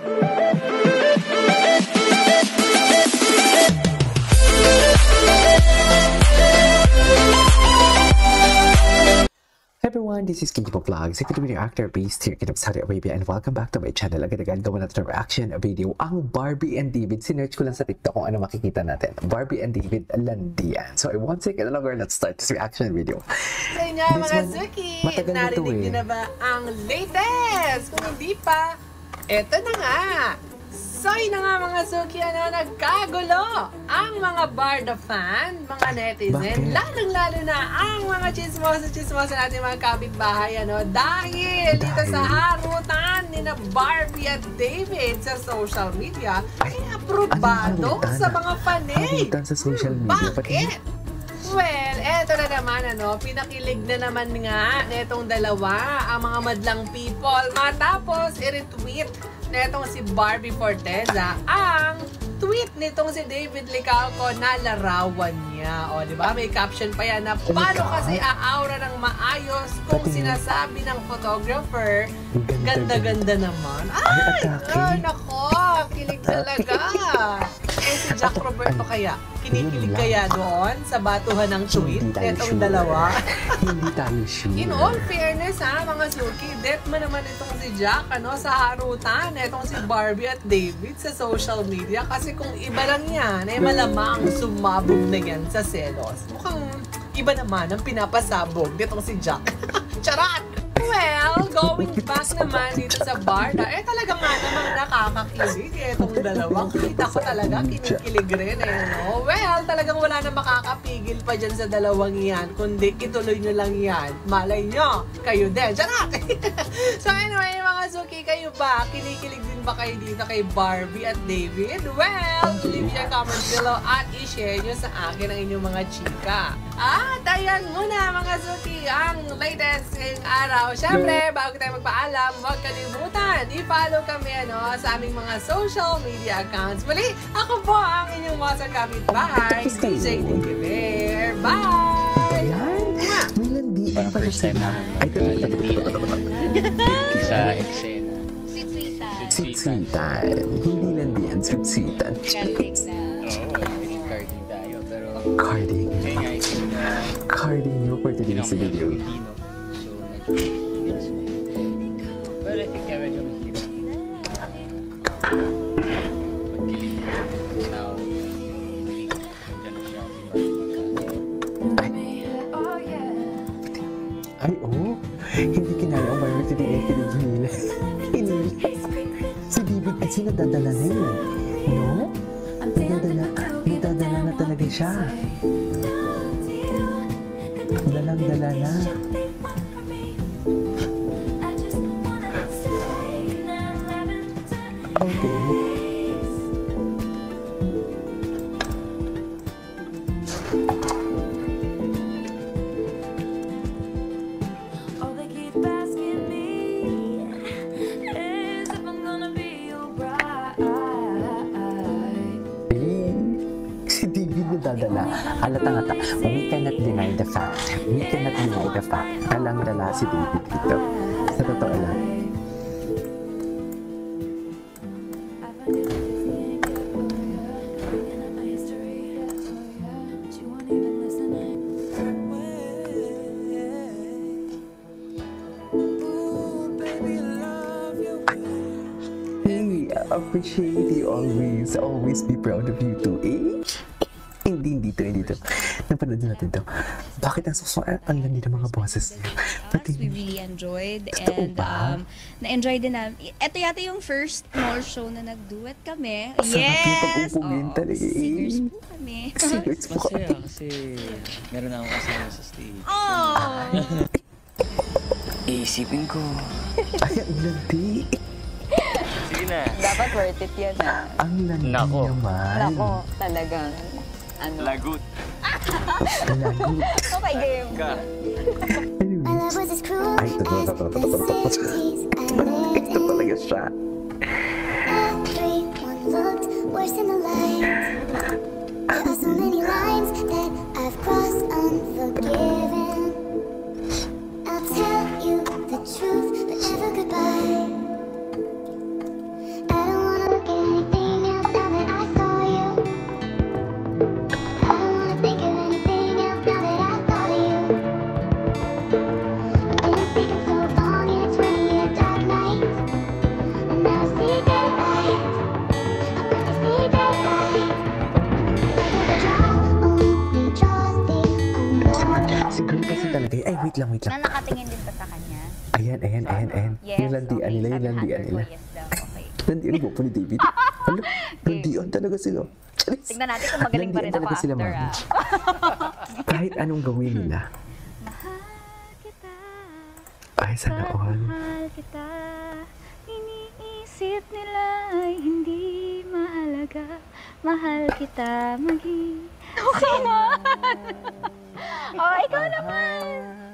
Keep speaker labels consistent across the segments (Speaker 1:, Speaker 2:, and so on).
Speaker 1: Everyone, this is Kinky Vlogs, a video actor based here in Saudi Arabia, and welcome back to my channel. Agad-agad gawa natin ng reaction video, ang Barbie and David. Sinearch ko lang sa TikTok kung ano makikita natin. Barbie and David Landian. So, I won't take it longer. Let's start this reaction video.
Speaker 2: Sa inyo mga Suki, narinig niyo na ba ang latest? Kung hindi pa, eto na nga. So, yun na nga mga Suki, nagkagulo ang mga Barda fan, mga netizen, lalong-lalo na ang mga chismosa natin mga kapitbahay, dahil dito sa harutan ni na Barbie at David sa social media, ay aprobado sa mga panay.
Speaker 1: Harutan sa social media?
Speaker 2: Bakit? Well, eto na naman, pinakilig na naman nga netong dalawa ang mga madlang people matapos i-retweet netong si Barbie Forteza ang tweet nitong si David Licauco na larawan niya. O, di ba? May caption pa yan na paano kasi aaura ng maayos kung sinasabi ng photographer, ganda-ganda naman. Ay, nako, kilig talaga. Eh, si Jack Roberto kaya, kinikilig kaya doon sa batuhan ng tweet netong dalawa?
Speaker 1: Hindi tayo sure.
Speaker 2: In all fairness mga Suki, det mo naman itong si Jack sa harutan netong si Barbie at David sa social media, kasi kung iba lang yan, ay malamang sumabog na yan sa selos. Mukhang iba naman ang pinapasabog nitong si Jack. Charat! Well, going back naman dito sa Barda, talaga nga namang nakakakilig itong dalawa. Kita ko talaga, kinikilig rin Well, talagang wala na makakapigil pa dyan sa dalawang yan, kundi ituloy nyo lang yan. Malay nyo, kayo din. Charak! So anyway, mga Suki, kayo ba? Kinikilig din ba kayo dito kay Barbie at David? Well, leave your comments below at i-share nyo sa akin ang inyong mga chika. At ayan muna mga Suki, ang latest ngayong araw. Siyempre, bago tayo magpaalam, huwag kalimutan, i-follow kami sa aming mga social media accounts. Muli, ako po ang inyong mga kapitbahay, DJ Nikki Bear. Bye!
Speaker 1: Ayan! May landian pa
Speaker 3: first time na landian sa eksena.
Speaker 1: Sitsitan. Hindi landian, sitsitan.
Speaker 3: Carding tayo, pero
Speaker 1: Carding. Carding yung for today sa video.
Speaker 3: Well, I think kaya medyo mahirap. Magkilig now. Nandiyan siya.
Speaker 1: Ay, hindi kinaya ang viral today ay kinigila. Si David kasi nadadala na no? Nadadala na talaga siya. Dalang-dala na. Okay. Si David nadadala. Halata-ngata. We cannot deny the fact. We cannot deny the fact. Dalang-dala si David dito. Sa totoo lang. Appreciate you always. Always be proud of you too. Hindi to. Napanood natin to. Bakit ang susunod? Ang landi ng mga boses niya.
Speaker 4: We really enjoyed, and na-enjoy din namin. Ito yata yung first small show na nag-duet kami. Yes! Singers po kami.
Speaker 1: Singers po kami.
Speaker 3: Masaya kasi meron na akong kasama sa stage. Iisipin ko.
Speaker 1: Ay, ang landi.
Speaker 3: Sige na.
Speaker 5: Dapat worth it yan
Speaker 1: Ang landi naman.
Speaker 5: Nako, talagang
Speaker 3: Lagut.
Speaker 1: Lagut.
Speaker 5: Okay, game.
Speaker 1: Ay, ito talaga siya.
Speaker 6: Everyone looked worse in the light. There are so many lines that I've crossed unforgiven. I'll tell you the truth, but never goodbye. I don't
Speaker 1: wait lang.
Speaker 4: Na nakatingin din ba sa kanya?
Speaker 1: Ayan.
Speaker 4: Yes,
Speaker 1: Yung landian
Speaker 4: okay.
Speaker 1: nila, yung
Speaker 4: Sabi
Speaker 1: landian
Speaker 4: answer ko
Speaker 1: nila.
Speaker 4: yes daw. Okay.
Speaker 1: Landian ko po ni David. Ano? Landian talaga sila. Charis.
Speaker 4: Tignan natin kung magaling pa rin
Speaker 1: Landian
Speaker 4: ako
Speaker 1: talaga sila,
Speaker 4: after
Speaker 1: mami.
Speaker 4: ah.
Speaker 1: Kahit anong gawin nila.
Speaker 4: Mahal kita,
Speaker 1: Ay, sana all.
Speaker 4: mahal kita. Iniisip nila ay hindi mahalaga. Mahal kita maging. Come on! Oh, ikaw naman!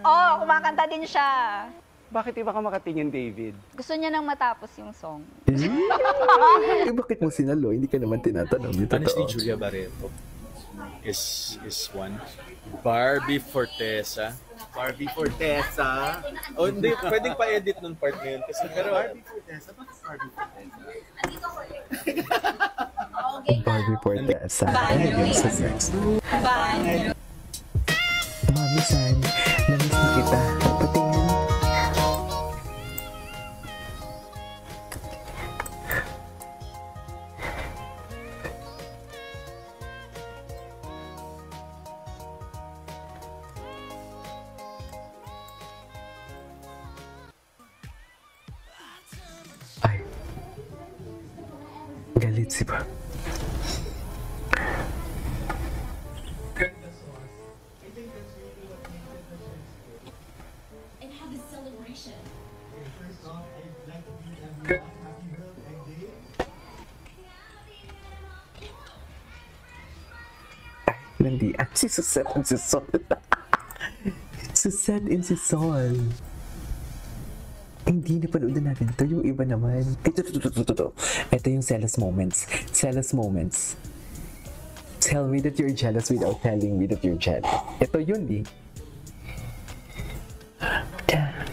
Speaker 4: Oh, kumakanta din siya.
Speaker 7: Bakit iba ka makatingin, David?
Speaker 4: Gusto niya nang matapos yung song.
Speaker 1: Eh, bakit mo sinalo? Hindi ka naman tinatanong. Yung
Speaker 8: Honestly,
Speaker 1: totoo.
Speaker 8: Julia Barreto is one. Barbie Fortesa.
Speaker 9: Barbie Fortesa.
Speaker 8: Oh, hindi. Pwedeng pa-edit nun part ngayon. Kasi, pero
Speaker 9: Barbie Fortesa? Bakit Barbie Fortesa?
Speaker 1: Barbie Fortesa. Ano yun sa next? Mami San, namiss na kita. Patingin. Ay. Galit si Bob. Nandiyan si Suzette and si Sol. Suzette and si Sol. Hindi na panoodin natin ito. Yung iba naman. Ito. Ito yung jealous moments. Jealous moments. Tell me that you're jealous without telling me that you're jealous. Ito yun eh.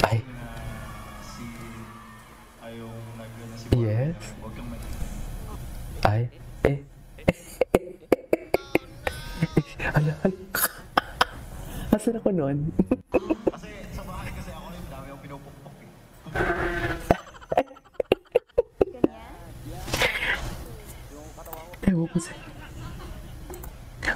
Speaker 1: Ay. Yes. Ay. Hala. Asan ako nun?
Speaker 9: Kasi sa bahay kasi ako rin dami akong pinupukpok eh.
Speaker 1: Ewan ko sa...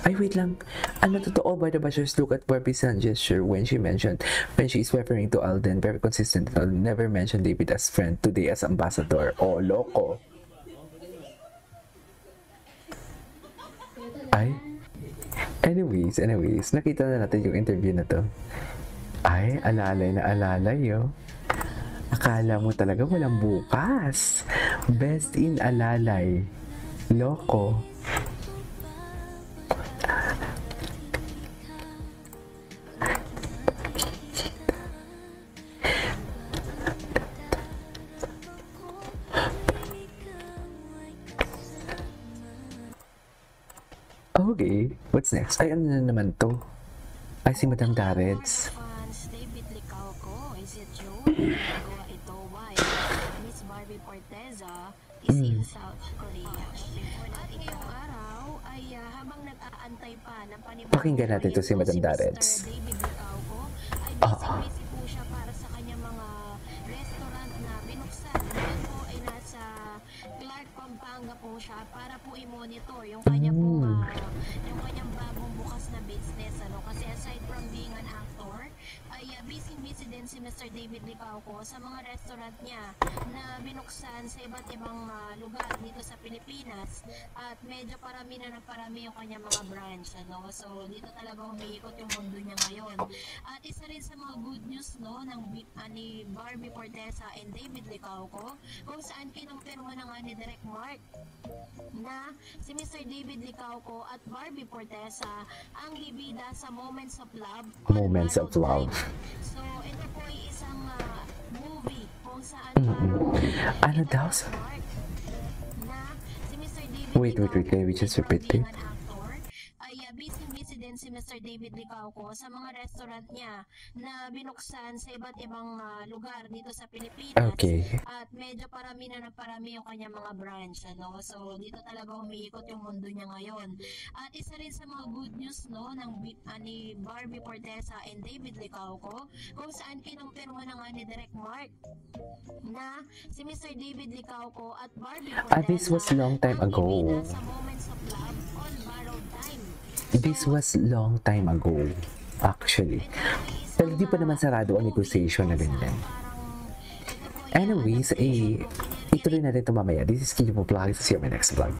Speaker 1: Ay, wait lang. Ano totoo ba the bashers look at Barbie's hand gesture when she's referring to Alden? Very consistent. I'll never mention David as friend, today as ambassador. Oh, loko. Ay. Anyways, nakita na natin yung interview na to. Ay, alalay, yo. Akala mo talaga walang bukas. Best in alalay. Loko. Okay, what's next? Ay, ano na naman to? Ay, si Madam Dareds.
Speaker 10: Fans, David Licauco, is it true? Nagawa ito, why? Miss Barbie Forteza is in South Korea. At ngayong araw ay habang nag-aantay pa ng panibagong
Speaker 1: Pakinggan natin to si Madam
Speaker 10: Mr.
Speaker 1: Dareds.
Speaker 10: David Licauco ay busy po siya para sa kanyang mga restaurant na binuksan. Ngayon po ay nasa Clark, Pampanga po siya para po i-monitor yung kanya yung kanyang bagong bukas na business, ano, kasi aside from being an actor ay busy din si Mr. David Licauco sa mga restaurant niya na binuksan sa iba't ibang lugar dito sa Pilipinas at medyo parami yung kanyang mga branch, ano, so dito talaga umiikot yung mundo niya ngayon. At isa rin sa mga good news, no, ni Barbie Fortesa and David Licauco kung saan kinumpirma na nga ni Direk Mark na si Mr. David Licauco at Barbie Fortesa ang bibida sa Moments of Love.
Speaker 1: Moments of Love.
Speaker 10: So, ito po ay isang movie kung saan
Speaker 1: Ano daw?
Speaker 10: na si Mr. David
Speaker 1: Wait, can we just repeat it?
Speaker 10: Ay busy din si Mr. David Licauco sa mga restaurant niya na binuksan sa iba't ibang lugar dito sa Pilipinas.
Speaker 1: Okay.
Speaker 10: At medyo parami yung kanyang mga branch, ano, so dito talaga umiikot yung mundo niya ngayon. At isa rin sa mga good news, no, ni Barbie Fortesa and David Licauco kung saan kinumpirma na nga ni Direk Mark na si Mr. David Licauco at Barbie Fortesa
Speaker 1: This was long time
Speaker 10: ang
Speaker 1: ago.
Speaker 10: bibida sa Moments of Love on Borrowed Time.
Speaker 1: This was long time ago. actually. Pero di pa naman sarado ang negotiation na ganyan. Anyways, ituloy natin ito mamaya. This is Kinky Vlog. See you in my next vlog.